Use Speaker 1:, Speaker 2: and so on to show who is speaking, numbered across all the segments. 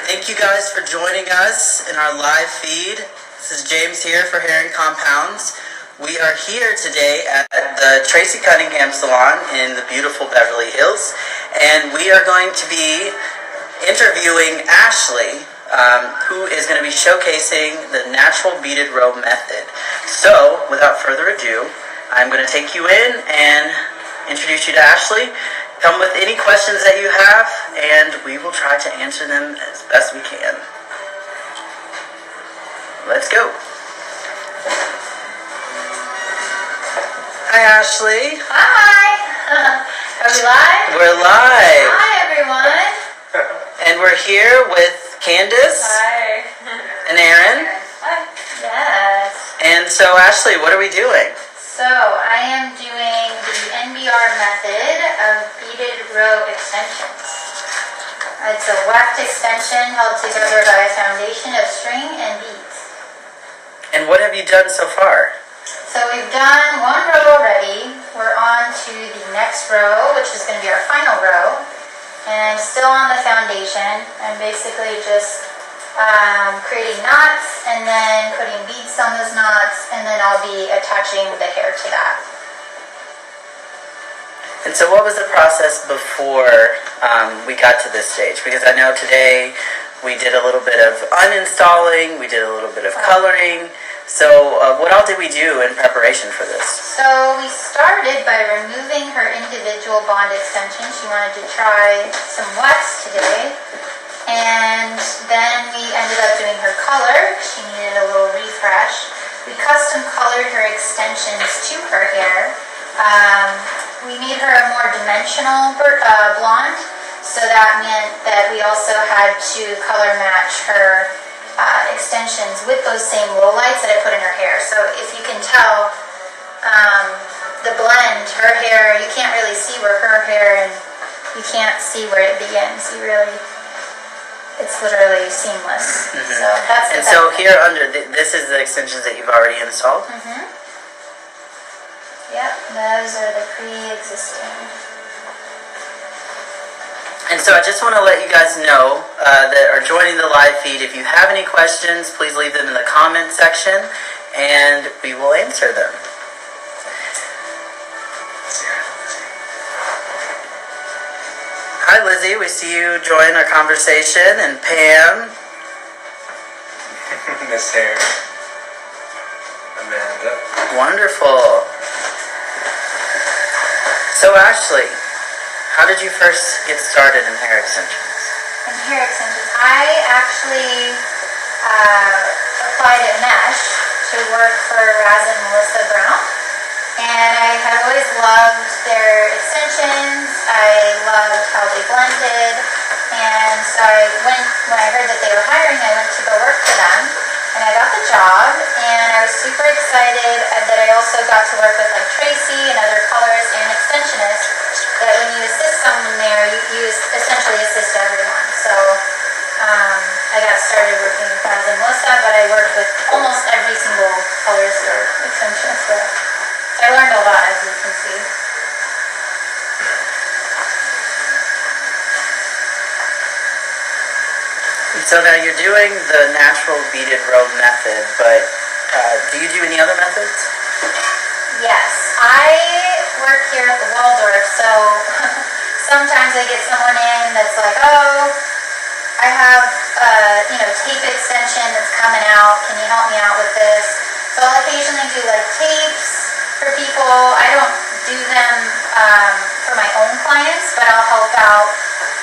Speaker 1: Thank you guys for joining us in our live feed. This is James here for Hair and Compounds. We are here today at the Tracey Cunningham Salon in the beautiful Beverly Hills, and we are going to be interviewing Ashleigh, who is going to be showcasing the natural beaded row method. So, without further ado, I'm going to take you in and introduce you to Ashleigh. Come with any questions that you have, and we will try to answer them as best we can. Let's go. Hi, Ashleigh.
Speaker 2: Hi. Are we live?
Speaker 1: We're live.
Speaker 2: Hi, everyone.
Speaker 1: And we're here with Candace.
Speaker 2: Hi.
Speaker 1: And Aaron.
Speaker 2: Hi. Yes.
Speaker 1: And so, Ashleigh, what are we doing?
Speaker 2: So, I am doing the NBR method of beaded row extensions. It's a weft extension held together by a foundation of string and beads.
Speaker 1: And what have you done so far?
Speaker 2: So we've done one row already. We're on to the next row, which is going to be our final row. And I'm still on the foundation. I'm basically just creating knots and then putting beads on those knots, and then I'll be attaching the hair to that.
Speaker 1: And so what was the process before we got to this stage? Because I know today we did a little bit of uninstalling, we did a little bit of coloring. So what all did we do in preparation for this?
Speaker 2: So we started by removing her individual bond extensions. She wanted to try some wax today. And then we ended up doing her color. She needed a little refresh. We custom colored her extensions to her hair. We made her a more dimensional blonde, so that meant that we also had to color match her extensions with those same lowlights that I put in her hair. So if you can tell, the blend, her hair, you can't really see where her hair, and you can't see where it begins. It's literally seamless. Mm-hmm. So that's the
Speaker 1: so here under, this is the extensions that you've already installed?
Speaker 2: Mm-hmm. Yep, those are the pre-existing.
Speaker 1: And so I just want to let you guys know that are joining the live feed, if you have any questions, please leave them in the comment section, and we will answer them. Hi, Lizzie. We see you join our conversation, and Pam.
Speaker 3: Miss Hair. Amanda.
Speaker 1: Wonderful. So, Ashleigh, how did you first get started in hair extensions?
Speaker 2: In hair extensions, I actually applied at Mesh to work for Raz and Melissa Brown. And I had always loved their extensions. I loved how they blended. And so when I heard that they were hiring, I went to go work for them. And I got the job, and I was super excited that I also got to work with like Tracey and other colorists and extensionists, that when you assist someone there, you essentially assist everyone. So I got started working with Raz and Melissa, but I worked with almost every single colorist or extensionist there. I learned a lot, as you can see.
Speaker 1: So now you're doing the natural beaded row method, but do you do any other methods?
Speaker 2: Yes, I work here at the Waldorf, so sometimes I get someone in that's like, oh, I have tape extension that's coming out, can you help me out with this? So I'll occasionally do like tapes for people. I don't do them for my own clients, but I'll help out.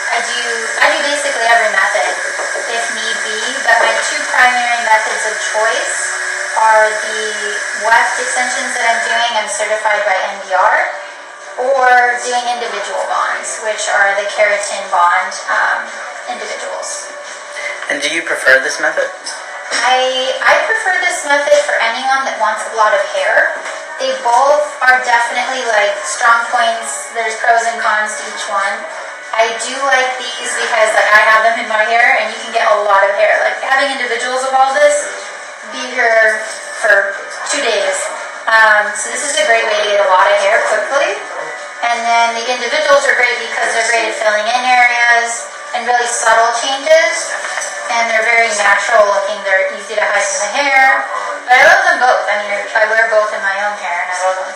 Speaker 2: I do basically every method if need be, but my two primary methods of choice are the weft extensions that I'm doing. I'm certified by NBR, or doing individual bonds, which are the Keratin bond individuals.
Speaker 1: And do you prefer this method?
Speaker 2: I prefer this method for anyone that wants a lot of hair. They both are definitely like strong points. There's pros and cons to each one. I do like these because like I have them in my hair, and you can get a lot of hair. Like having individuals of all this, be here for 2 days. So this is a great way to get a lot of hair quickly. And then the individuals are great because they're great at filling in areas and really subtle changes. and they're very natural looking. They're easy to hide in the hair, but I love them both. I mean, I wear both in my own hair, and I love them.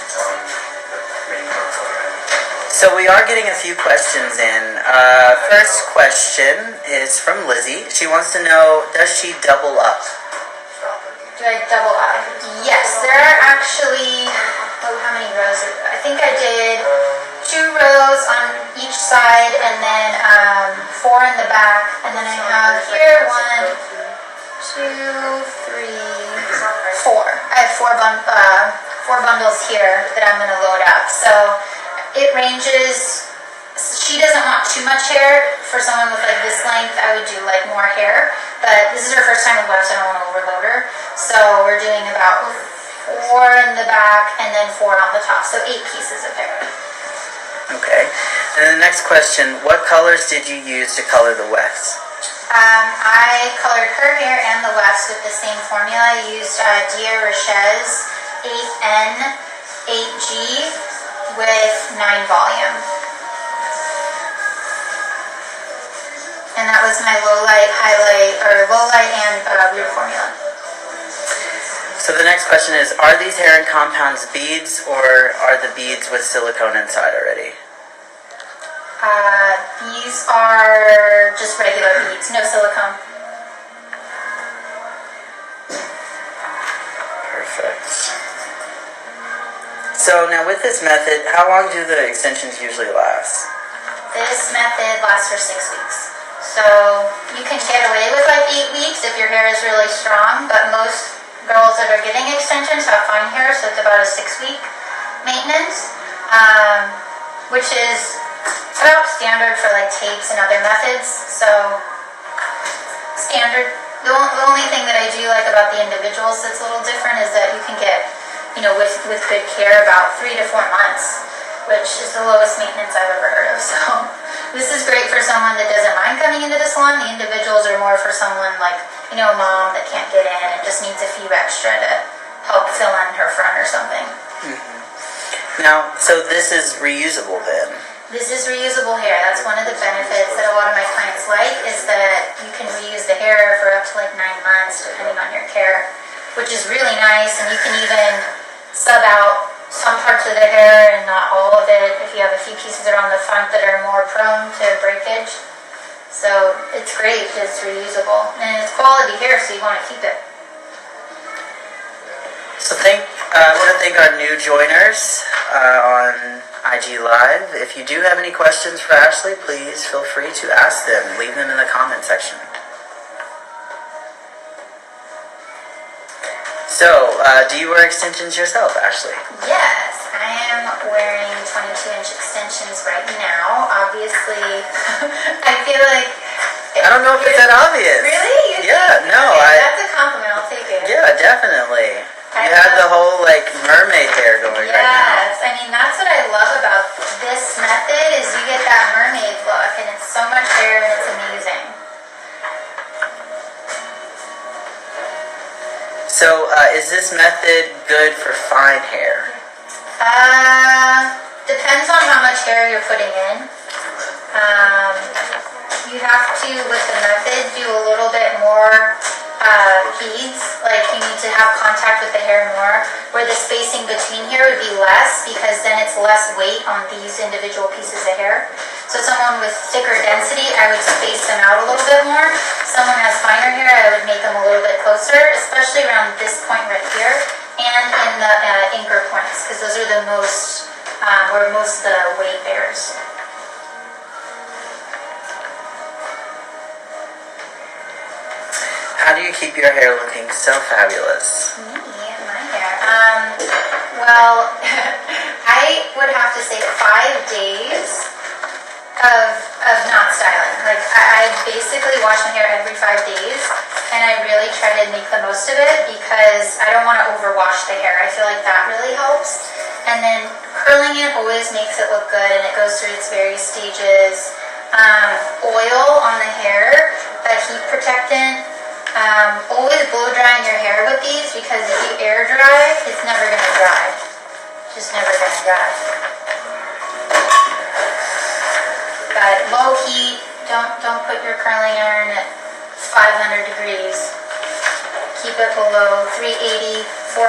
Speaker 1: So we are getting a few questions in. First question is from Lizzie. She wants to know, does she double up?
Speaker 2: Do I double up? Yes, there are actually, how many rows? I think I did 2 rows on each side, and then 4 in the back, and then I have here 1, 2, 3, 4. I have 4 bundles here that I'm going to load up. So it ranges. She doesn't want too much hair. For someone with like this length, I would do like more hair. But this is her first time with wax, so I don't want to overload her. So we're doing about 4 in the back and then 4 on the top. So 8 pieces of hair.
Speaker 1: Okay. And then the next question, what colors did you use to color the wefts?
Speaker 2: I colored her hair and the wefts with the same formula. I used Dia Richez 8N 8G with 9 volume. And that was my low light, highlight, or low light and weird formula.
Speaker 1: So the next question is, are these hair and compounds beads, or are the beads with silicone inside already?
Speaker 2: These are just regular beads, no silicone.
Speaker 1: Perfect. So now with this method, how long do the extensions usually last?
Speaker 2: This method lasts for 6 weeks. So you can get away with like 8 weeks if your hair is really strong, but most girls that are getting extensions have fine hair, so it's about a 6-week maintenance, which is about standard for like tapes and other methods. So standard. The only thing that I do like about the individuals that's a little different is that you can get, you know, with good care, about 3 to 4 months, which is the lowest maintenance I've ever heard of. So this is great for someone that doesn't mind coming into the salon. The individuals are more for someone like, you know, a mom that can't get in and just needs a few extra to help fill in her front or something.
Speaker 1: Mm-hmm. Now, so this is reusable then?
Speaker 2: This is reusable hair. That's one of the benefits that a lot of my clients like, is that you can reuse the hair for up to like 9 months depending on your care, which is really nice. And you can even sub out some parts of the hair and not all of it if you have a few pieces around the front that are more prone to breakage. So it's great, it's reusable, and it's quality hair, so you want to keep it.
Speaker 1: So I want to thank our new joiners on IG Live. If you do have any questions for Ashleigh, please feel free to ask them. Leave them in the comment section. So, do you wear extensions yourself, Ashleigh?
Speaker 2: Yes, I am wearing 22-inch extensions right now. Obviously, I feel like...
Speaker 1: I don't know if it's that obvious.
Speaker 2: Really?
Speaker 1: Yeah, no.
Speaker 2: Okay, that's a compliment. I'll take it.
Speaker 1: Yeah, definitely. You have the whole, like, mermaid hair going right now.
Speaker 2: Yes, I mean, that's what I love about this method, is you get that mermaid look, and it's so much hair, and it's amazing.
Speaker 1: So, is this method good for fine hair?
Speaker 2: Depends on how much hair you're putting in. You have to, with the method, do a little bit more beads. Like, you need to have contact with the hair more, where the spacing between here would be less, because then it's less weight on these individual pieces of hair. So someone with thicker density, I would space them out a little bit more. Someone has finer hair, I would make them a little bit closer, especially around this point right here, and in the anchor points, because those are the most, where most of the weight bears.
Speaker 1: How do you keep your hair looking so fabulous?
Speaker 2: Me, my hair. Well, I would have to say 5 days of not styling. Like, I basically wash my hair every 5 days, and I really try to make the most of it, because I don't want to overwash the hair. I feel like that really helps. And then curling it always makes it look good, and it goes through its various stages. Oil on the hair, that heat protectant. Always blow drying your hair with these, because if you air dry, it's never going to dry. It's just never going to dry. But low heat, don't put your curling iron at 500 degrees. Keep it below 380, 400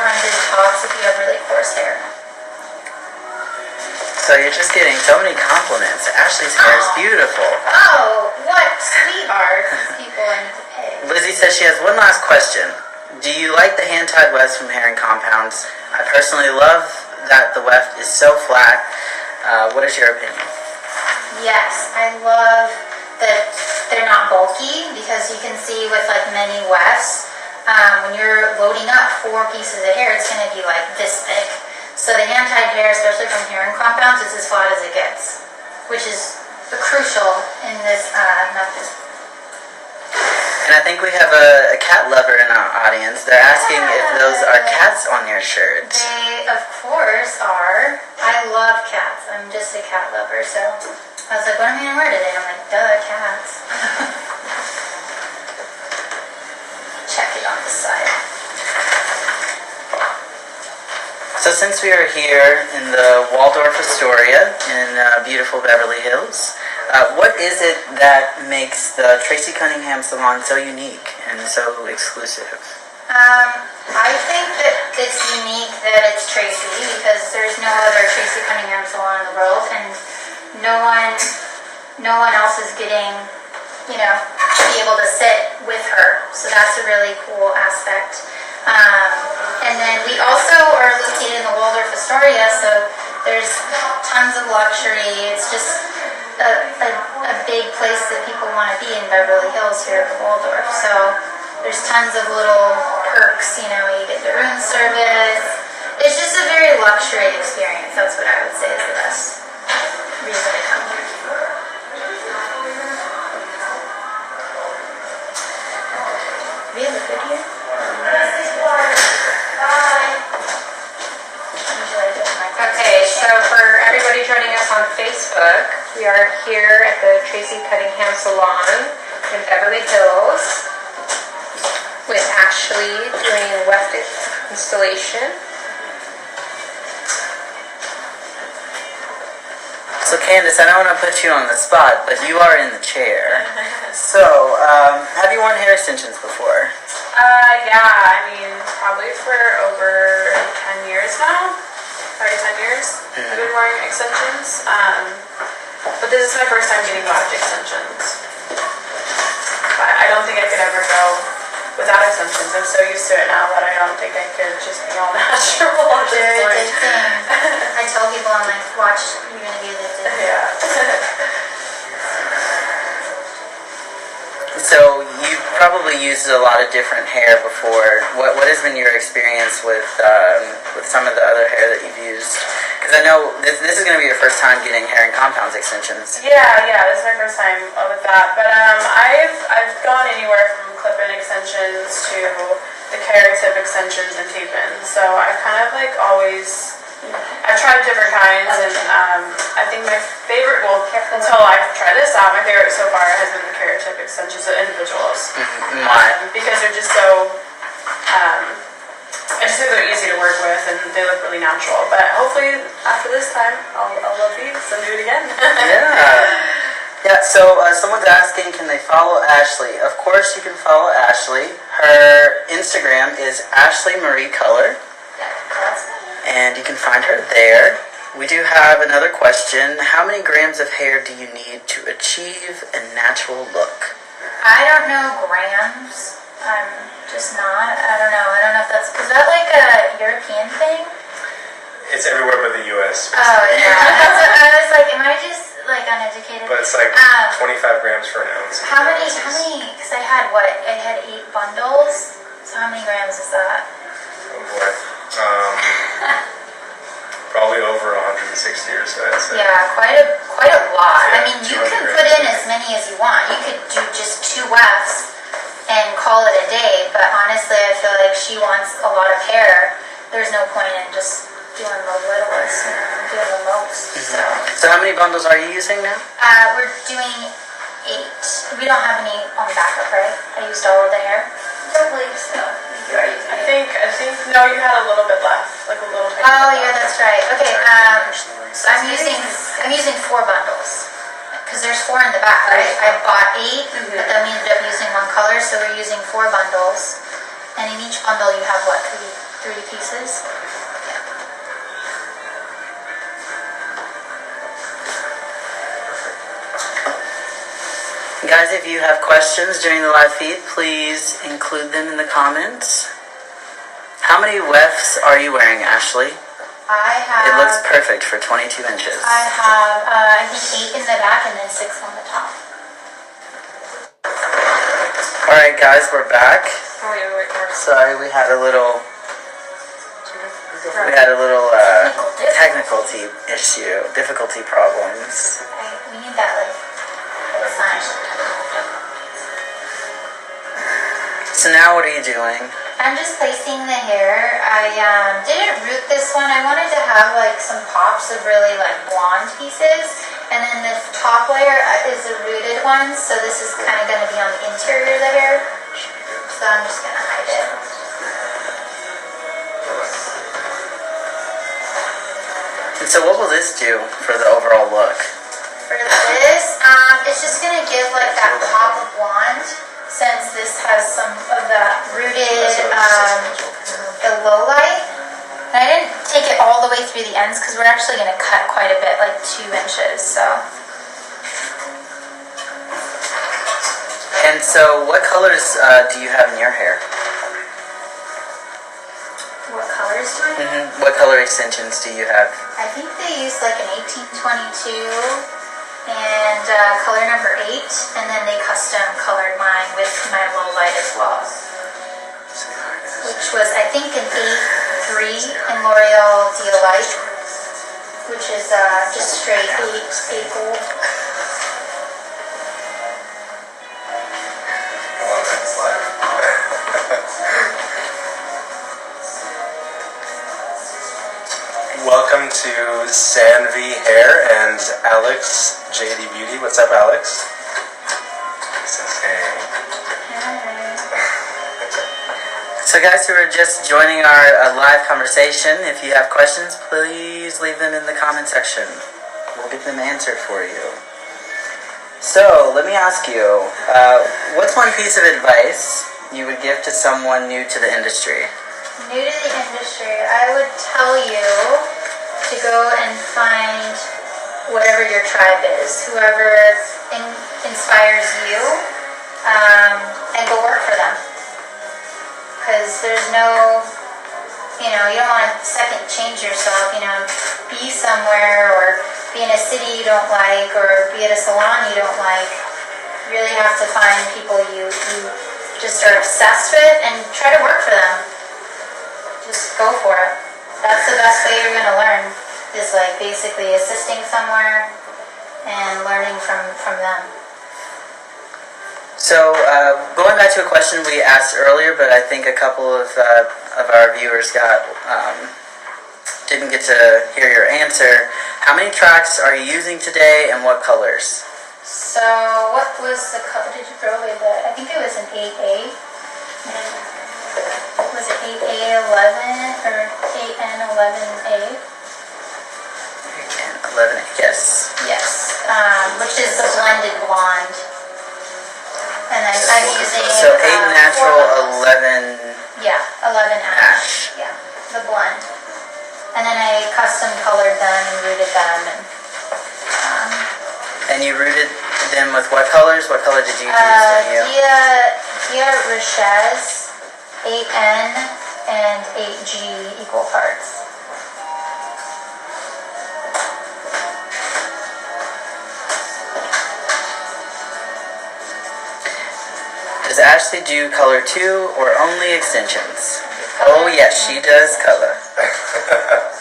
Speaker 2: tops if you have really coarse hair.
Speaker 1: So you're just getting so many compliments. Ashleigh's hair is beautiful.
Speaker 2: Oh, what sweetheart. These people I need to pay.
Speaker 1: Lizzie says she has one last question. Do you like the hand-tied wefts from Hair and Compounds? I personally love that the weft is so flat. What is your opinion?
Speaker 2: Yes, I love that they're not bulky because you can see with like many wefts, when you're loading up 4 pieces of hair, it's going to be like this thick. So the hand-tied hair, especially from Hair and Compounds, is as flat as it gets, which is crucial in this method.
Speaker 1: And I think we have a cat lover in our audience. They're asking if those are cats on your shirt.
Speaker 2: They, of course, are. I love cats. I'm just a cat lover, so I was like, what am I going to wear today? I'm like, duh, cats. Check it on the side.
Speaker 1: So since we are here in the Waldorf Astoria in beautiful Beverly Hills, what is it that makes the Tracey Cunningham Salon so unique and so exclusive?
Speaker 2: I think that it's unique that it's Tracey because there's no other Tracey Cunningham Salon in the world, and no one else is getting, to be able to sit with her. So that's a really cool aspect. And then we also are located in the Waldorf Astoria, so there's tons of luxury. It's just a big place that people want to be in Beverly Hills here at the Waldorf. So there's tons of little perks, you get the room service. It's just a very luxury experience. That's what I would say is the best reason to come here. Do we have a good here?
Speaker 3: Okay, so for everybody joining us on Facebook, we are here at the Tracey Cunningham Salon in Beverly Hills with Ashleigh doing weft installation.
Speaker 1: So Candace, I don't want to put you on the spot, but you are in the chair. So, have you worn hair extensions before?
Speaker 3: Yeah, probably for over 10 years now. Probably 10 years. I've been wearing extensions. But this is my first time getting weft extensions. But I don't think I could ever go without extensions. I'm so used to it now that I don't think I could just be all natural at this
Speaker 2: They're
Speaker 3: point.
Speaker 2: addicting. I tell people, I'm like, watch, you're going to be addicted.
Speaker 3: Yeah.
Speaker 1: So you probably used a lot of different hair before. What has been your experience with some of the other hair that you've used? Because I know this is going to be your first time getting Hair and Compounds extensions.
Speaker 3: Yeah, this is my first time with that. But I've gone anywhere from clip-in extensions to the Keratin extensions and tape-ins. So I've kind of I've tried different kinds, and I think my favorite, until I've tried this out, my favorite so far has been the Keratin extensions of individuals. Because they're just so, I just think they're easy to work with, and they look really natural. But hopefully, after this time, I'll love these and do it again.
Speaker 1: Yeah, so someone's asking, can they follow Ashleigh? Of course you can follow Ashleigh. Her Instagram is Ashleigh Marie Color. And you can find her there. We do have another question. How many grams of hair do you need to achieve a natural look?
Speaker 2: I don't know grams. I'm just not. I don't know. Is that like a European thing?
Speaker 4: It's everywhere but the U.S.
Speaker 2: Oh, yeah. I was like, am I just uneducated?
Speaker 4: But it's 25 grams for an ounce.
Speaker 2: How many, because I had 8 bundles. So how many grams is that?
Speaker 4: Oh boy. Probably over 160 or so, I'd say.
Speaker 2: Yeah, quite a lot.
Speaker 4: Yeah,
Speaker 2: You can put in as many as you want. You could do just 2 wefts and call it a day, but honestly, I feel like she wants a lot of hair. There's no point in just doing the littlest, doing the most.
Speaker 1: So how many bundles are you using now?
Speaker 2: We're doing 8. We don't have any on backup, right? I used all of the hair. I don't believe so. You are using it.
Speaker 3: I think, no, you had a little bit left, like a little tiny
Speaker 2: Oh,
Speaker 3: bit
Speaker 2: yeah,
Speaker 3: left.
Speaker 2: that's right. Okay, so I'm using 4 bundles. because there's 4 in the back, right? I bought 8, but then we ended up using one color, so we're using 4 bundles. And in each bundle you have what, 3 pieces?
Speaker 1: Guys, if you have questions during the live feed, please include them in the comments. How many wefts are you wearing, Ashleigh?
Speaker 2: I have...
Speaker 1: It looks perfect for 22 inches.
Speaker 2: I have, I think 8 in the back and then 6 on the top.
Speaker 1: Alright guys, we're back.
Speaker 3: Oh, wait.
Speaker 1: Sorry, we had a little difficulty problems.
Speaker 2: Okay, we need that sign.
Speaker 1: So now what are you doing?
Speaker 2: I'm just placing the hair. I didn't root this one. I wanted to have some pops of really blonde pieces. And then the top layer is a rooted one. So this is kind of going to be on the interior of the hair. So I'm just going to hide it.
Speaker 1: And so what will this do for the overall look?
Speaker 2: For this, it's just going to give that pop of blonde. Since this has some of that rooted, the low light. And I didn't take it all the way through the ends because we're actually going to cut quite a bit, 2 inches, so.
Speaker 1: And so what colors do you have in your hair?
Speaker 2: What colors do I have?
Speaker 1: What color extensions do you have?
Speaker 2: I think they use an 1822 and color number 8, and then they custom colored mine with my low light as well. Which was, I think, an 8-3 in L'Oreal Diolite, which is just straight 8 gold.
Speaker 4: Welcome to Sanvi Hair and Alex JD Beauty. What's up, Alex? Hey.
Speaker 1: So guys who are just joining our live conversation, if you have questions, please leave them in the comment section. We'll get them answered for you. So, let me ask you, what's one piece of advice you would give to someone new to the industry?
Speaker 2: New to the industry, I would tell you to go and find whatever your tribe is, whoever inspires you, and go work for them. Because there's no, you don't want to second change yourself, be somewhere or be in a city you don't like or be at a salon you don't like. You really have to find people you just are obsessed with and try to work for them. Just go for it. That's the best way you're going to learn, is basically assisting somewhere and learning from them.
Speaker 1: So, going back to a question we asked earlier, but I think a couple of our viewers didn't get to hear your answer. How many tracks are you using today and what colors?
Speaker 2: So, what was the color? Did you throw away I think it was an 8A. Was it 8A11 or 8N11A?
Speaker 1: 8N11A, yes.
Speaker 2: Yes, which is the blended blonde. And I'm using...
Speaker 1: So 8 natural, 11...
Speaker 2: Yeah, 11 ash. Yeah, the blend. And then I custom colored them and rooted them.
Speaker 1: And you rooted them with what colors? What color did you use?
Speaker 2: Dia Richez, 8N and 8G equal parts.
Speaker 1: Does Ashleigh do color too or only extensions? Oh yes, she does color.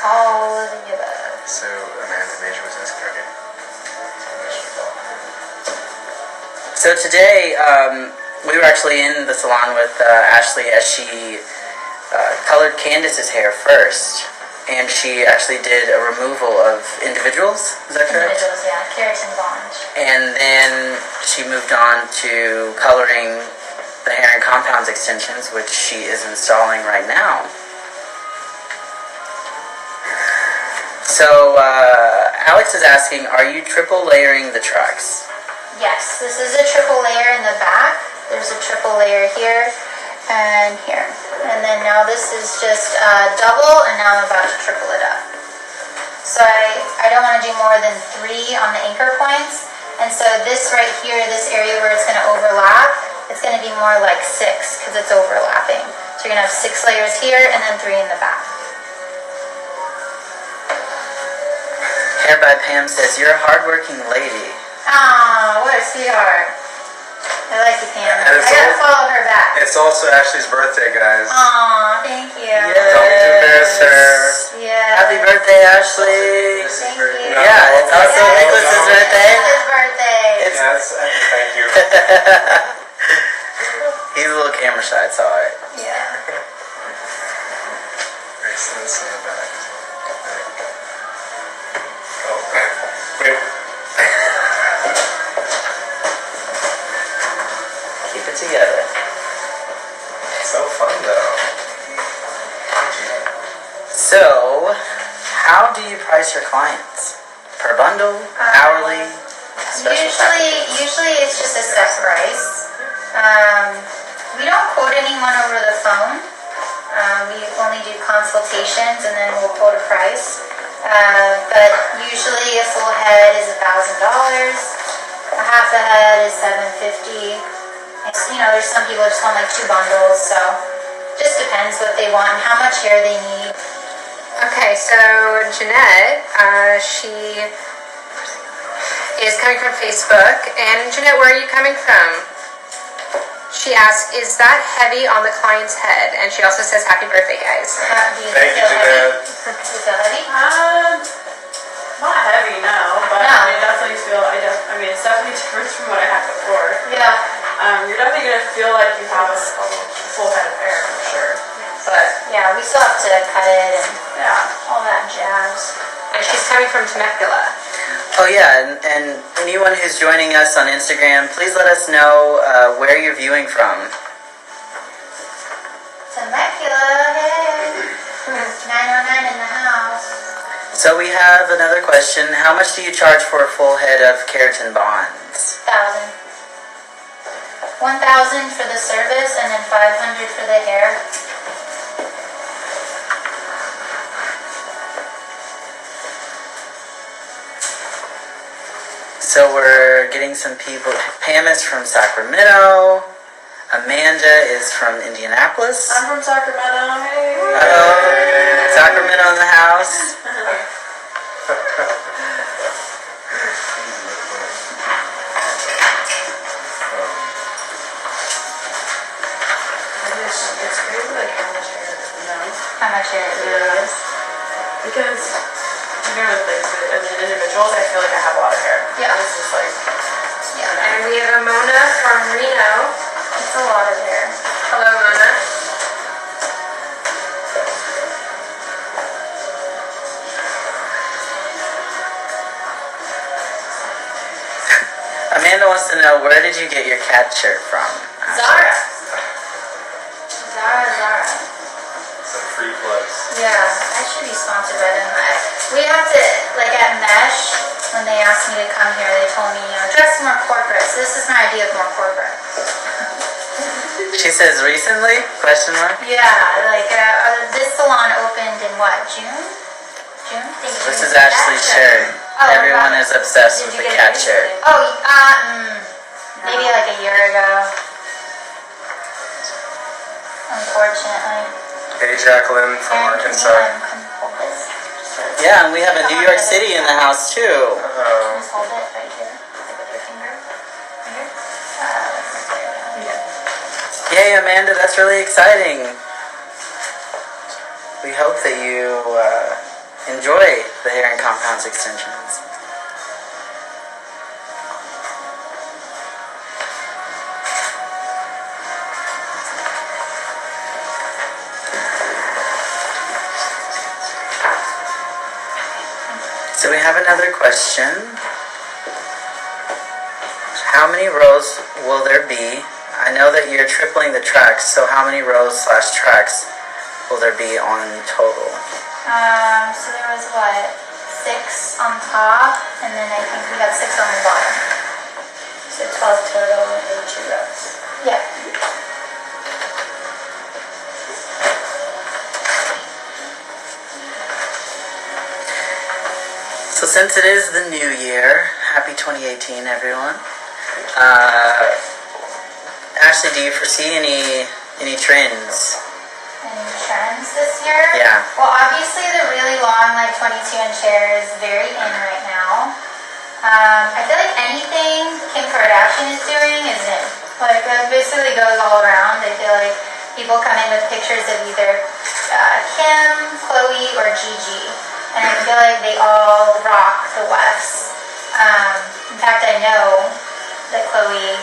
Speaker 2: All of the above.
Speaker 4: So Amanda Major was asking, okay.
Speaker 1: So today, we were actually in the salon with Ashleigh as she colored Candace's hair first. And she actually did a removal of individuals, is that correct?
Speaker 2: Individuals, yeah, keratin bond.
Speaker 1: And then she moved on to coloring the hair and compounds extensions, which she is installing right now. So, Alex is asking, are you triple layering the tracks?
Speaker 2: Yes, this is a triple layer in the back. There's a triple layer here and here. And then now this is just double, and now I'm about to triple it up. So I don't want to do more than 3 on the anchor points. And so this right here, this area where it's going to overlap, it's going to be more like 6 because it's overlapping. So you're going to have 6 layers here and then 3 in the back.
Speaker 1: Hair by Pam says, you're a hardworking lady.
Speaker 2: Aw, what a sweetheart. I like you, Pam.
Speaker 4: And
Speaker 2: I gotta follow her back.
Speaker 4: It's also Ashleigh's birthday, guys.
Speaker 2: Aw, thank you.
Speaker 1: Yes.
Speaker 4: Don't mean to embarrass her.
Speaker 2: Yeah.
Speaker 1: Happy birthday, Ashleigh.
Speaker 2: Thank you.
Speaker 1: Yeah, it's also
Speaker 2: Yeah,
Speaker 1: Nicholas's
Speaker 2: it's
Speaker 1: birthday.
Speaker 2: His birthday.
Speaker 4: Yes, thank you.
Speaker 1: He's a little camera shy, it's alright.
Speaker 2: Yeah.
Speaker 4: Bracelets in the back. Oh, wait.
Speaker 1: Keep it together.
Speaker 4: So fun, though.
Speaker 1: So, how do you price your clients? Per bundle? Hourly? Special packages?
Speaker 2: Usually it's just a set price. We don't quote anyone over the phone. We only do consultations and then we'll quote a price. But usually a full head is $1,000. A half a head is $750. It's, there's some people that just want like 2 bundles, so just depends what they want and how much hair they need.
Speaker 5: Okay, so Jeanette, she is coming from Facebook. And Jeanette, where are you coming from? She asks, is that heavy on the client's head? And she also says, happy birthday, guys.
Speaker 2: Do you
Speaker 4: Thank you,
Speaker 2: feel heavy?
Speaker 4: Jeanette.
Speaker 2: Do you feel heavy?
Speaker 3: Not heavy, no, but
Speaker 2: No.
Speaker 3: I definitely feel, it's definitely different from what I had before.
Speaker 2: Yeah.
Speaker 3: You're definitely going to feel like you have a full head of hair, for sure. But,
Speaker 2: Yeah, we still have to cut it and
Speaker 3: yeah.
Speaker 2: all that jazz.
Speaker 5: And she's coming from Temecula.
Speaker 1: Oh yeah, and anyone who's joining us on Instagram, please let us know where you're viewing from.
Speaker 2: Temecula, hey. 909 in the house.
Speaker 1: So we have another question. How much do you charge for a full head of keratin bonds?
Speaker 2: 1,000. 1,000 for the service and then 500 for the hair.
Speaker 1: So we're getting some people. Pam is from Sacramento. Amanda is from Indianapolis.
Speaker 3: I'm from Sacramento, hey.
Speaker 1: Uh-oh. Sacramento in the house.
Speaker 3: It's crazy, like, how much hair,
Speaker 2: How much hair it really is.
Speaker 3: Because, as an individual, I feel like I have a lot of hair.
Speaker 2: Yeah.
Speaker 3: It's just like,
Speaker 2: Yeah.
Speaker 5: And we have a Mona from Reno.
Speaker 2: It's a lot of hair.
Speaker 5: Hello, Mona.
Speaker 1: Amanda wants to know, where did you get your cat shirt from?
Speaker 2: Zara. Zara.
Speaker 4: Some free plugs.
Speaker 2: Yeah, I should be sponsored by them. We have to, like at Mesh, when they asked me to come here, they told me, dress more corporate. So this is my idea of more corporate.
Speaker 1: She says recently? Question mark?
Speaker 2: Yeah, like this salon opened in what, June? June?
Speaker 1: This is Ashleigh's shirt.
Speaker 2: Oh,
Speaker 1: Everyone
Speaker 2: wow.
Speaker 1: is obsessed
Speaker 2: Did
Speaker 1: with
Speaker 2: you
Speaker 1: the
Speaker 2: get
Speaker 1: cat
Speaker 2: it
Speaker 1: shirt.
Speaker 2: Oh, maybe like a year ago. Unfortunately.
Speaker 4: Hey, Jacqueline from
Speaker 2: Can
Speaker 4: Arkansas.
Speaker 2: you hold this?
Speaker 1: Yeah, and we have a New York City in the house too.
Speaker 2: Just hold it right here. Like with your finger. Right here.
Speaker 1: Yay, Amanda, that's really exciting. We hope that you enjoy the hair and compounds extensions. So we have another question. How many rows will there be? I know that you're tripling the tracks, so how many rows / tracks will there be on total?
Speaker 2: So there was what? 6 on top, and then I think we got 6 on the bottom.
Speaker 6: So 12 total and 2 rows.
Speaker 2: Yeah.
Speaker 1: So since it is the new year, happy 2018, everyone. Ashleigh, do you foresee any trends?
Speaker 2: Any trends this year?
Speaker 1: Yeah.
Speaker 2: Well, obviously the really long, like 22-inch hair is very in right now. I feel like anything Kim Kardashian is doing is in. Like, that basically goes all around. I feel like people come in with pictures of either Kim, Chloe, or Gigi. And I feel like they all rock the wefts. In fact, I know that Chloe,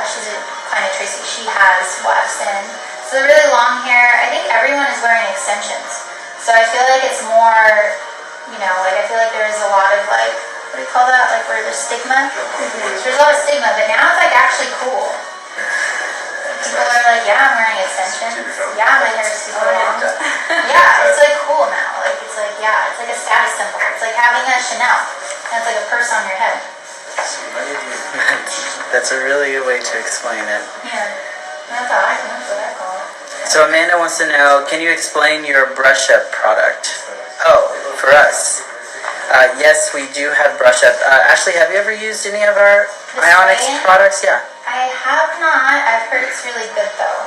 Speaker 2: she's a kind of Tracey, she has wefts in. So the really long hair, I think everyone is wearing extensions. So I feel like it's more, you know, like I feel like there's a lot of like, what do you call that? Like where there's stigma? So there's a lot of stigma, but now it's like actually cool. People are like, yeah, I'm wearing extensions. Yeah, my hair is super long. Yeah, it's like cool now. Like it's like, yeah, it's like a status symbol. It's like having a Chanel. And it's like a purse on your head.
Speaker 1: That's a really good way to explain it.
Speaker 2: Yeah. That's what I call it.
Speaker 1: So Amanda wants to know, can you explain your brush up product? Oh, for us. Yes, we do have brush up. Ashleigh, have you ever used any of our
Speaker 2: The
Speaker 1: Ionics
Speaker 2: spray?
Speaker 1: products? Yeah.
Speaker 2: I have not. I've heard it's really good though.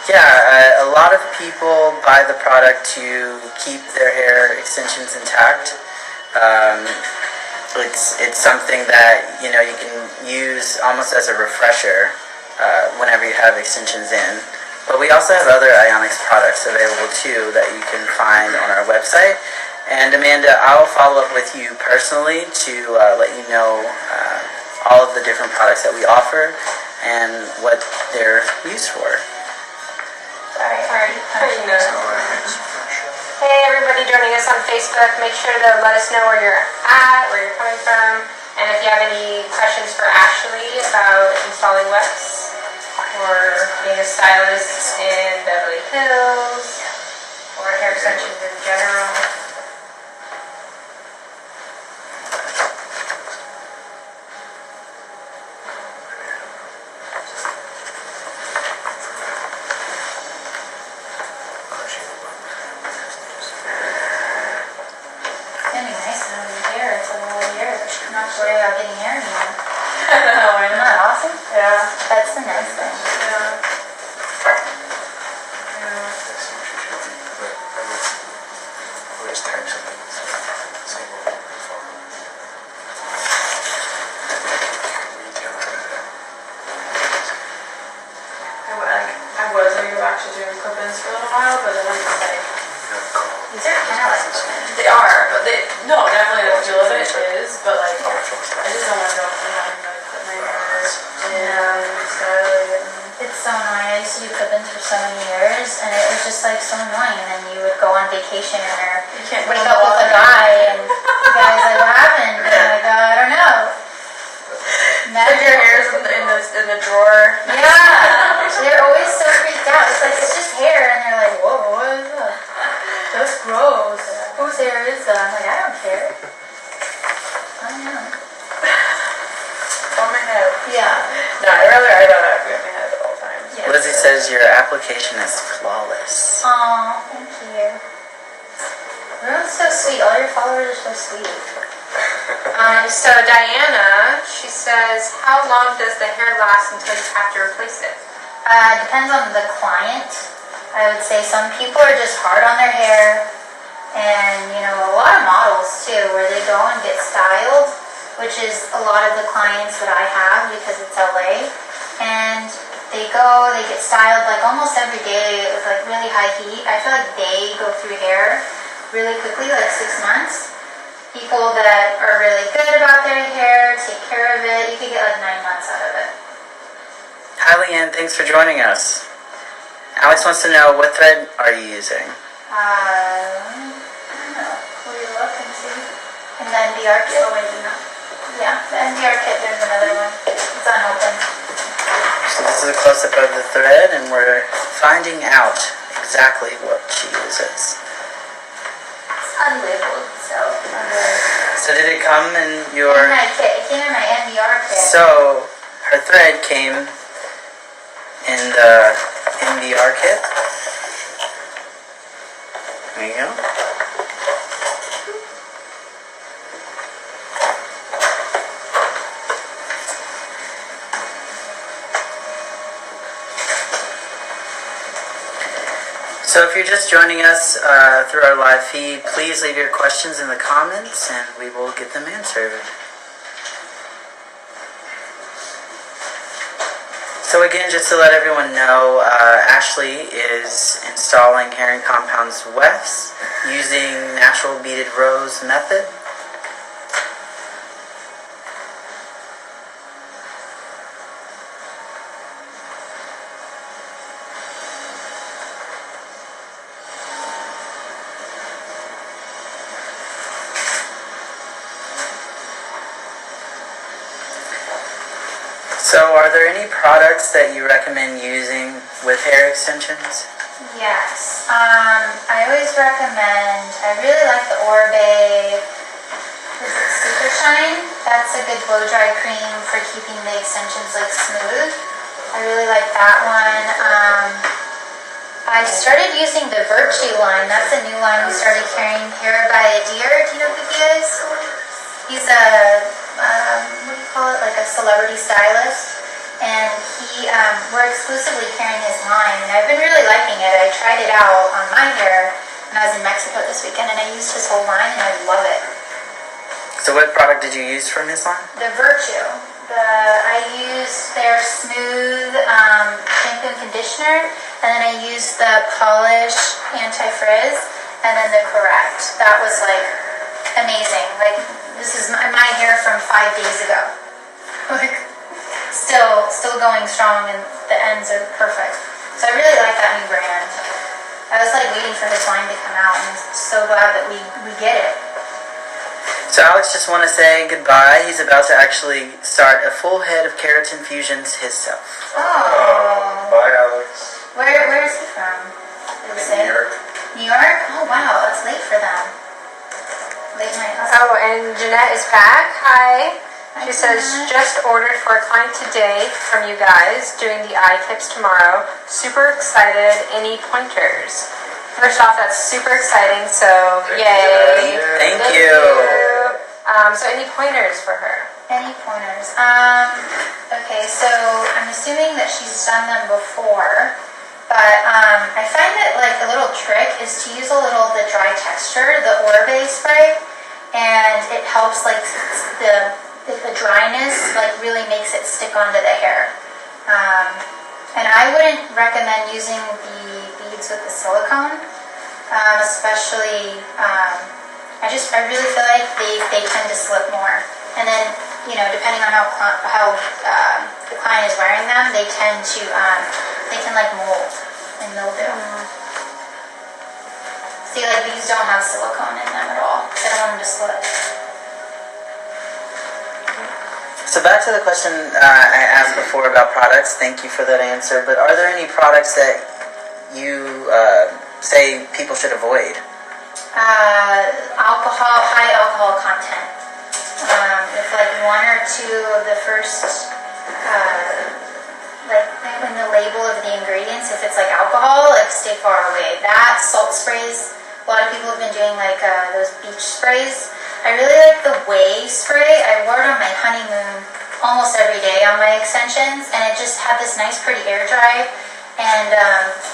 Speaker 1: Yeah, a lot of people buy the product to keep their hair extensions intact. It's something that, you know, you can use almost as a refresher whenever you have extensions in. But we also have other Ionics products available too that you can find on our website. And Amanda, I'll follow up with you personally to let you know all of the different products that we offer and what they're used for.
Speaker 2: Sorry, already punching it.
Speaker 5: Hey, everybody joining us on Facebook, make sure to let us know where you're at, where you're coming from, and if you have any questions for Ashleigh about installing wefts or being a stylist in Beverly Hills or hair extensions in general.
Speaker 2: It's gonna be nice to have your hair. It's a whole year. I'm not worried about getting hair anymore.
Speaker 3: No, I
Speaker 2: Isn't
Speaker 3: know.
Speaker 2: that awesome?
Speaker 3: Yeah.
Speaker 2: That's the nice thing.
Speaker 3: Yeah. I was going to go back to doing clip-ins for a little while, but then I'm just like,
Speaker 2: These are kind of like
Speaker 3: they are, but no, definitely the feel of it is, but like, I just don't want to go from having to like put my hair and style it.
Speaker 2: it's so annoying. I used to do clip-ins for so many years, and it was just like so annoying. And then you would go on vacation or
Speaker 3: You can't
Speaker 2: wake
Speaker 3: go
Speaker 2: up with a
Speaker 3: walk.
Speaker 2: guy, and the guy's like, "What happened?" And I'm like, "I don't know."
Speaker 3: Like your hair's in the drawer.
Speaker 2: Yeah, they're always so freaked out. It's like it's just hair, and they're like, "Whoa, what is that? That's gross. Whose hair is that?" I'm like, "I don't care. I don't know."
Speaker 3: On my head.
Speaker 2: Yeah.
Speaker 3: No, I'd rather have it on my head at all times.
Speaker 2: Yeah.
Speaker 1: Lizzie says your application is flawless.
Speaker 2: Aw, thank you. Everyone's so sweet. All your followers are so sweet.
Speaker 5: So Diana, she says, how long does the hair last until you have to replace it?
Speaker 2: Depends on the client. I would say some people are just hard on their hair, and you know, a lot of models too, where they go and get styled, which is a lot of the clients that I have because it's LA, and they get styled like almost every day with like really high heat. I feel like they go through hair really quickly, like 6 months. People that are really good about their hair, take care of it, you could get like 9 months out of it.
Speaker 1: Hi Leanne, thanks for joining us. Alex wants to know, what thread are you using?
Speaker 2: I don't know. Will you look and see? And the NBR kit? Oh, wait, no. Yeah, the NBR kit, there's another one. It's unopened.
Speaker 1: So this is a close-up of the thread, and we're finding out exactly what she uses.
Speaker 2: It's unlabeled, so
Speaker 1: So did it come in your...
Speaker 2: In my kit. It came in my MBR kit.
Speaker 1: So her thread came in the MBR kit. There you go. So if you're just joining us through our live feed, please leave your questions in the comments and we will get them answered. So again, just to let everyone know, Ashleigh is installing hair and compounds wefts using natural beaded rose method. So are there any products that you recommend using with hair extensions?
Speaker 2: Yes. I always recommend, I really like the Orbe Super Shine. That's a good blow dry cream for keeping the extensions like smooth. I really like that one. I started using the Virtue line. That's a new line we started carrying. Hair by Adir. Do you know who he is? He's a, what do you call it? Like a celebrity stylist. And we're exclusively carrying his line. And I've been really liking it. I tried it out on my hair when I was in Mexico this weekend. And I used his whole line and I love it.
Speaker 1: So what product did you use from his line?
Speaker 2: The Virtue. I used their smooth shampoo and conditioner, and then I used the polish anti-frizz, and then the correct. That was like amazing. Like this is my hair from 5 days ago. Like still going strong, and the ends are perfect. So I really like that new brand. I was like waiting for his line to come out, and I'm so glad that we get it.
Speaker 1: So Alex just want to say goodbye. He's about to actually start a full head of keratin fusions himself.
Speaker 2: Oh.
Speaker 4: Bye, Alex.
Speaker 2: Where is he from? Did it say?
Speaker 4: New York.
Speaker 2: New York? Oh wow, that's late for them. Late night.
Speaker 5: Oh, and Jeanette is back. Hi. She says,
Speaker 2: Jeanette.
Speaker 5: just ordered for a client today from you guys, doing the eye tips tomorrow. Super excited. Any pointers? First off, that's super exciting, so yay.
Speaker 1: Thank you.
Speaker 5: So any pointers for her?
Speaker 2: Any pointers? Okay, so I'm assuming that she's done them before, but I find that like a little trick is to use a little of the dry texture, the Orbe spray, and it helps like the dryness like really makes it stick onto the hair. And I wouldn't recommend using the beads with the silicone, especially. I really feel like they tend to slip more, and then depending on how the client is wearing them, they tend to they can like mold and mildew. See, like these don't have silicone in them at all. I don't want them to slip.
Speaker 1: So back to the question I asked before about products. Thank you for that answer. But are there any products that you say people should avoid?
Speaker 2: High alcohol content. If like one or two of the first, like in the label of the ingredients, if it's like alcohol, like stay far away. That, salt sprays, a lot of people have been doing like those beach sprays. I really like the whey spray. I wore it on my honeymoon almost every day on my extensions, and it just had this nice pretty air dry, and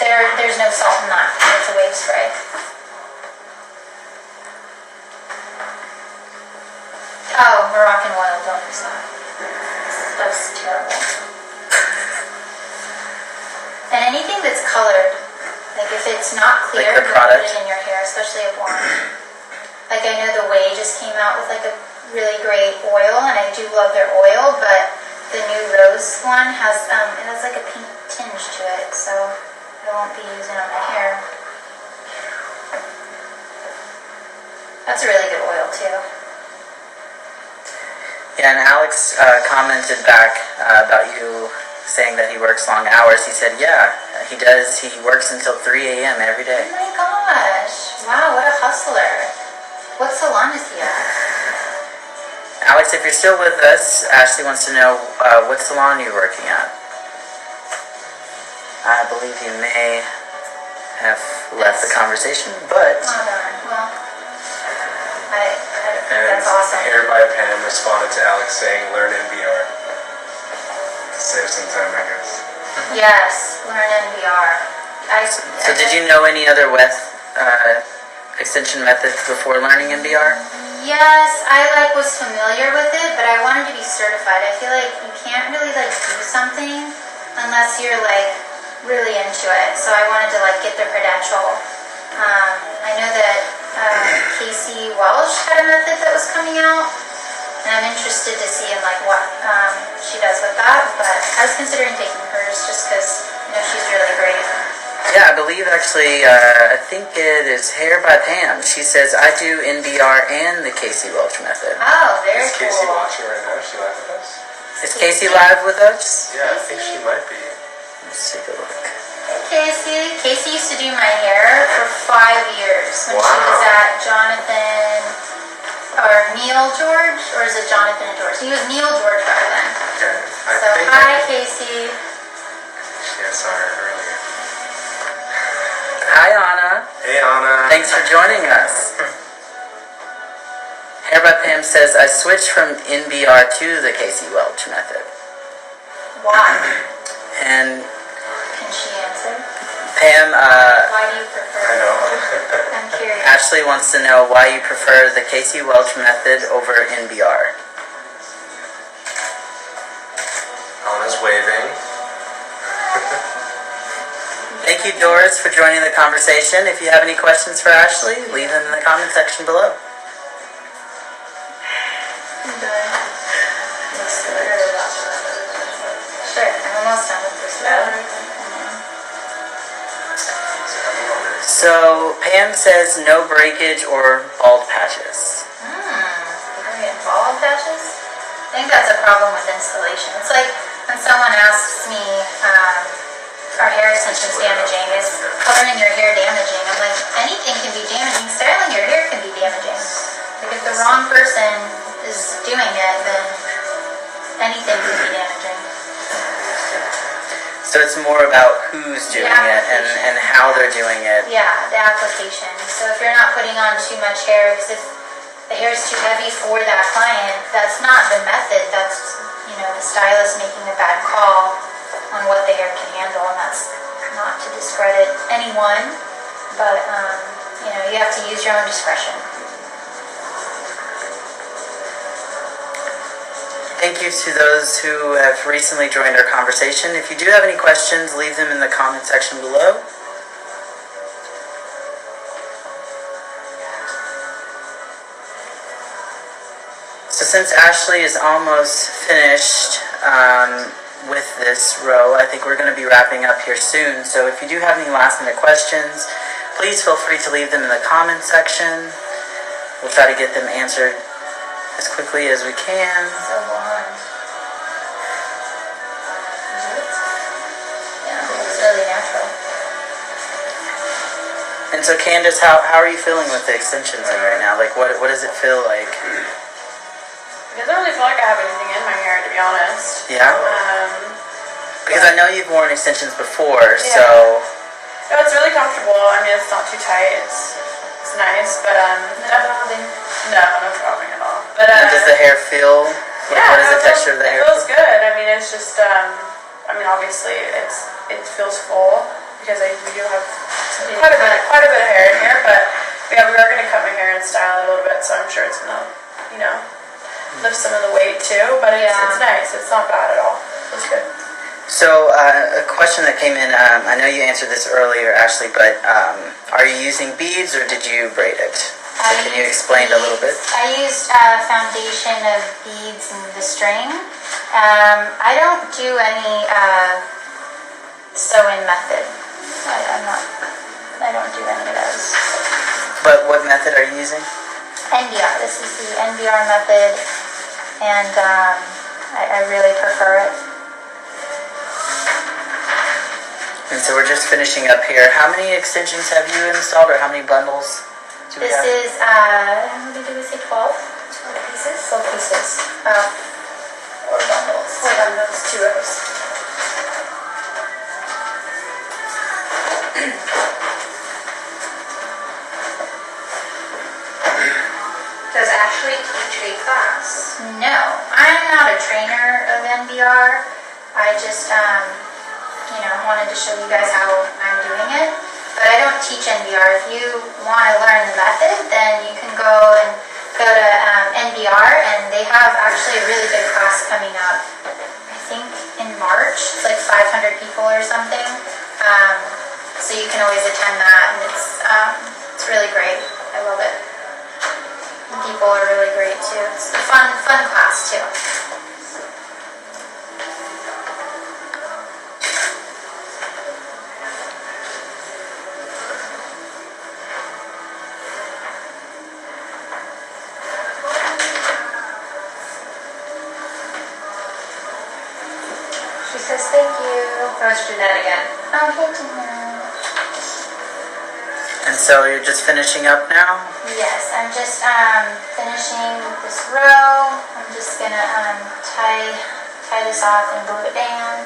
Speaker 2: there's no salt in that. It's a wave spray. Oh, Moroccan oil, don't use that. That's terrible. And anything that's colored, like if it's not clear,
Speaker 1: Like the
Speaker 2: don't
Speaker 1: product?
Speaker 2: put it in your hair, especially a blonde. Like I know the Whey just came out with like a really great oil, and I do love their oil, but the new Rose one has it has like a pink tinge to it, so I won't be using it on my hair. That's a really good oil too.
Speaker 1: Yeah, and Alex commented back about you saying that he works long hours. He said, yeah, he does. He works until 3 a.m. every day.
Speaker 2: Oh my gosh. Wow, what a hustler. What salon is he at?
Speaker 1: Alex, if you're still with us, Ashleigh wants to know what salon you're working at. I believe you may have left the conversation, but...
Speaker 2: Oh, darn. Well, I think
Speaker 4: And
Speaker 2: that's awesome.
Speaker 4: Hair by Pam responded to Alex saying, learn NBR. Save some time, I guess.
Speaker 2: Yes, learn NBR.
Speaker 1: So did you know any other extension methods before learning NBR?
Speaker 2: Yes, I was familiar with it, but I wanted to be certified. I feel like you can't really do something unless you're really into it. So I wanted to get the credential. I know that Casey Welsh had a method that was coming out, and I'm interested to see what she does with that. But I was considering taking hers just because she's really great.
Speaker 1: Yeah, I believe actually, I think it is Hair by Pam. She says, I do NBR and the Casey Welch method.
Speaker 2: Oh, very
Speaker 4: Is
Speaker 2: cool.
Speaker 4: Casey watching right now? Is she live with us?
Speaker 1: Is Casey live with us?
Speaker 4: Yeah, I think she might be.
Speaker 1: Let's take a look.
Speaker 2: Hey, Casey. Casey used to do my hair for 5 years when she was at Jonathan or Neil George, or is it Jonathan and George? He was Neil George back then.
Speaker 4: Okay.
Speaker 2: So hi, Casey.
Speaker 4: Yeah, I saw her earlier.
Speaker 1: Hi, Anna.
Speaker 4: Hey, Anna.
Speaker 1: Thanks for joining us. Hair by Pam says, I switched from NBR to the Casey Welch method.
Speaker 2: Why?
Speaker 1: And
Speaker 2: Can she answer?
Speaker 1: Pam,
Speaker 2: Why do you prefer?
Speaker 4: I know.
Speaker 2: I'm curious.
Speaker 1: Ashley wants to know why you prefer the Casey Welch method over NBR.
Speaker 4: Anna's waving.
Speaker 1: Thank you, Doris, for joining the conversation. If you have any questions for Ashley, leave them in the comment section below.
Speaker 2: Sure, I'm almost done with this row.
Speaker 1: So, Pam says no breakage or bald patches.
Speaker 2: We're getting bald patches? I think that's a problem with installation. It's like when someone asks me, are hair extensions damaging? Is coloring your hair damaging? I'm like, anything can be damaging. Styling your hair can be damaging. Like if the wrong person is doing it, then anything can be damaging.
Speaker 1: So it's more about who's doing it and how they're doing it.
Speaker 2: Yeah, the application. So if you're not putting on too much hair, because if the hair is too heavy for that client, that's not the method. That's, the stylist making a bad call on what the hair can handle, and that's not to discredit anyone, but you have to use your own discretion.
Speaker 1: Thank you to those who have recently joined our conversation. If you do have any questions, leave them in the comment section below. So since Ashley is almost finished with this row, I think we're going to be wrapping up here soon. So if you do have any last minute questions, please feel free to leave them in the comment section. We'll try to get them answered as quickly as we can.
Speaker 2: So blonde. Yeah, it's really natural.
Speaker 1: And so Candace, how are you feeling with the extensions in right now? Like what does it feel like?
Speaker 3: It doesn't really feel like I have anything in my hair, to be honest.
Speaker 1: Yeah? Because I know you've worn extensions before,
Speaker 3: Yeah.
Speaker 1: so...
Speaker 3: No, it's really comfortable. I mean, it's not too tight. It's nice, but no throbbing at all. But
Speaker 1: And does the hair feel? What is the texture of the hair?
Speaker 3: It feels good. I mean, it's just obviously it feels full because we do have quite a bit of hair in here, but yeah, we are going to cut my hair and style it a little bit, so I'm sure it's gonna lift some of the weight too. But it's nice. It's not bad at all. It's good.
Speaker 1: So, a question that came in, I know you answered this earlier, Ashley, but are you using beads or did you braid it? So can you explain a little bit?
Speaker 2: I used a foundation of beads and the string. I don't do any sew-in method. I don't do any of those.
Speaker 1: But what method are you using?
Speaker 2: NBR. This is the NBR method, and I really prefer it.
Speaker 1: And so we're just finishing up here. How many extensions have you installed, or how many bundles do we
Speaker 2: This
Speaker 1: have?
Speaker 2: is, how many did we say, 12? 12 pieces? 12 little pieces of, or bundles.
Speaker 6: 4 bundles, 2 rows.
Speaker 5: Does Ashleigh teach a class?
Speaker 2: No, I'm not a trainer of NBR. I just, wanted to show you guys how I'm doing it. But I don't teach NBR. If you want to learn the method, then you can go to NBR, and they have actually a really good class coming up. I think in March. It's like 500 people or something. So you can always attend that, and it's really great. I love it. People are really great too. It's a fun class too.
Speaker 5: She says thank you. That was Jeanette again.
Speaker 2: Oh, hey, Gina.
Speaker 1: And so you're just finishing up now?
Speaker 2: Yes, I'm just finishing this row. I'm just gonna tie this off and glue it down,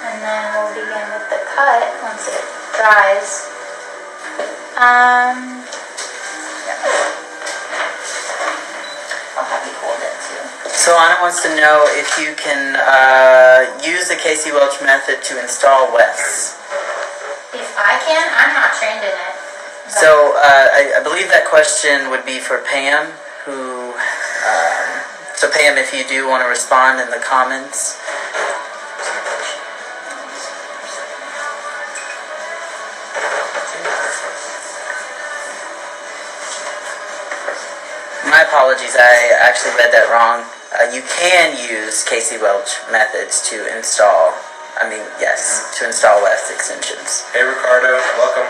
Speaker 2: and then we'll begin with the cut once it dries. I'll have you hold it too.
Speaker 1: So Anna wants to know if you can use the Casey Welch method to install wefts.
Speaker 2: If I can, I'm not trained in it. but-
Speaker 1: So I believe that question would be for Pam, who, so Pam, if you do want to respond in the comments. My apologies, I actually read that wrong. You can use Casey Welch methods to install, to install weft extensions.
Speaker 4: Hey Ricardo, welcome.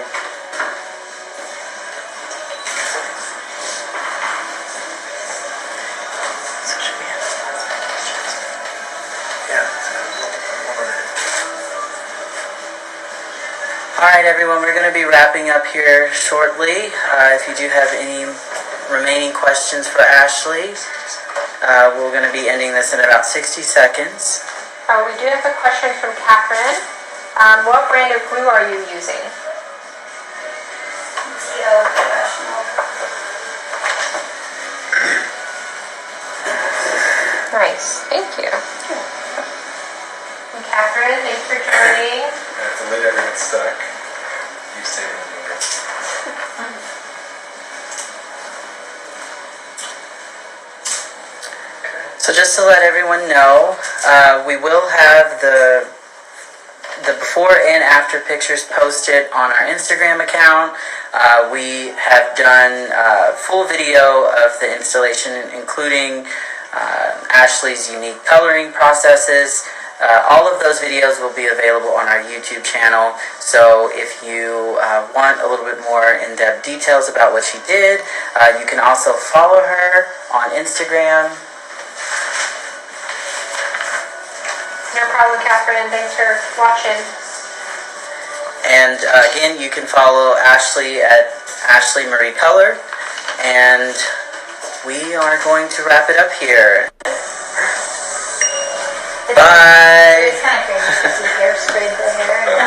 Speaker 1: Alright everyone, we're going to be wrapping up here shortly. If you do have any remaining questions for Ashleigh, we're going to be ending this in about 60 seconds.
Speaker 5: We do have a question from Catherine. What brand of glue are you using?
Speaker 6: T.O. Professional.
Speaker 5: Nice, thank you. And Catherine, thanks for joining.
Speaker 4: If the lid ever gets stuck, you stay in the motor.
Speaker 1: So just to let everyone know, we will have the before and after pictures posted on our Instagram account. We have done a full video of the installation, including Ashleigh's unique coloring processes. All of those videos will be available on our YouTube channel. So if you want a little bit more in-depth details about what she did, you can also follow her on Instagram.
Speaker 5: No problem, Catherine. Thanks for watching.
Speaker 1: And again, you can follow Ashleigh at Ashleigh Marie Color. And we are going to wrap it up here. Bye.
Speaker 2: It's kind of crazy because he hairsprayed the hair and